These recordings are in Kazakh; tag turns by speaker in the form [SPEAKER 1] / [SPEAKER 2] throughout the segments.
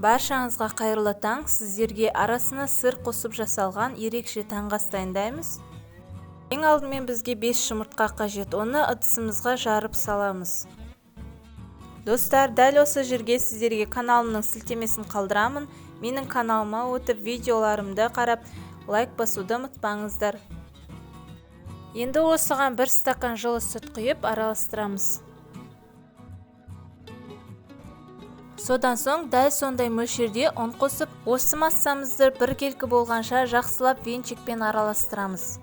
[SPEAKER 1] Баршаңызға қайырлы таң. Сіздерге арасына сыр қосып жасалған ерекше таңғы дайындаймыз. Ең алдымен бізге 5 жұмыртқа қажет. Оны ыдысымызға жарып саламыз. Достар, дәл осы жерге сіздерге каналымның сілтемесін қалдырамын. Менің каналыма өтіп видеоларымды қарап, лайк басуды ұмытпаңыздар. Енді осыған 1 стакан жылы сүт құйып араластырамыз. Содан соң дәл сондай мөлшерде ұн қосып, осы массамызды бір келкі болғанша жақсылап венчикпен араластырамыз.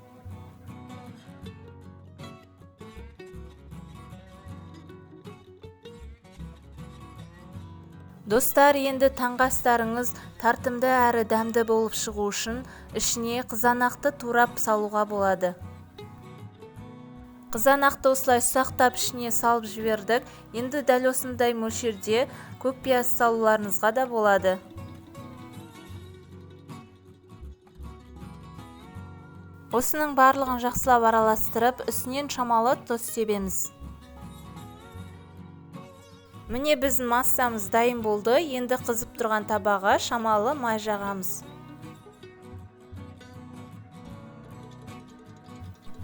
[SPEAKER 1] Достар, енді таңғы астарыңыз тартымды әрі дәмді болып шығу үшін ішіне қызанақты турап салуға болады. Қызанақты осылай ұсақтап ішіне салып жібердік. Енді дәл осындай мөлшерде көк пияз салуларыңызға да болады. Осының барлығын жақсылап араластырып, үстінен шамалы тұз себеміз. Міне біздің массамыз дайын болды. Енді қызып тұрған табаға шамалы май жағамыз.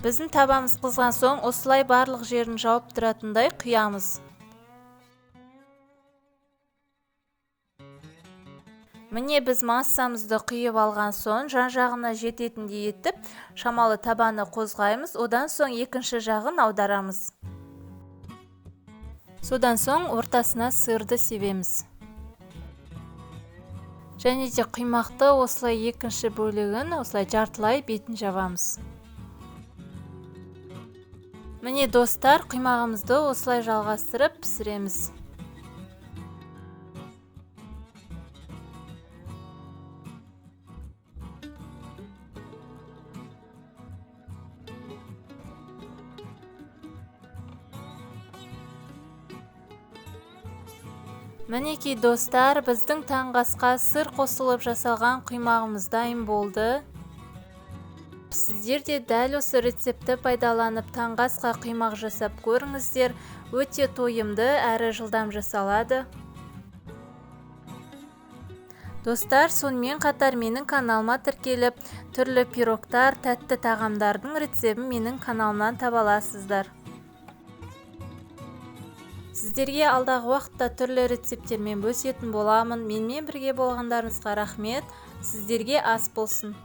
[SPEAKER 1] Біздің табамыз қызған соң, осылай барлық жерін жауып тұратындай құямыз. Міне біз массамызды құйып алған соң, жан-жағына жететіндей етіп, шамалы табаны қозғаймыз. Одан соң екінші жағын аударамыз. Содан соң ортасына сырды себеміз. Және де құймақты осылай екінші бөлігін осылай жартылай бетін жабамыз. Міне достар, құймағымызды осылай жалғастырып пісіреміз. Мінекей достар, біздің таңғы асқа сыр қосылып жасалған құймағымыз дайын болды. Сіздер де дәл осы рецепті пайдаланып таңғы асқа құймақ жасап көріңіздер. Өте тойымды әрі жылдам жасалады. Достар, сонымен қатар менің каналыма тіркеліп, түрлі пирогтар, тәтті тағамдардың рецебін менің каналымнан таба аласыздар. Сіздерге алдағы уақытта түрлі рецептермен бөлісетін боламын. Менімен бірге болғандарыңызға рахмет. Сіздерге ас болсын.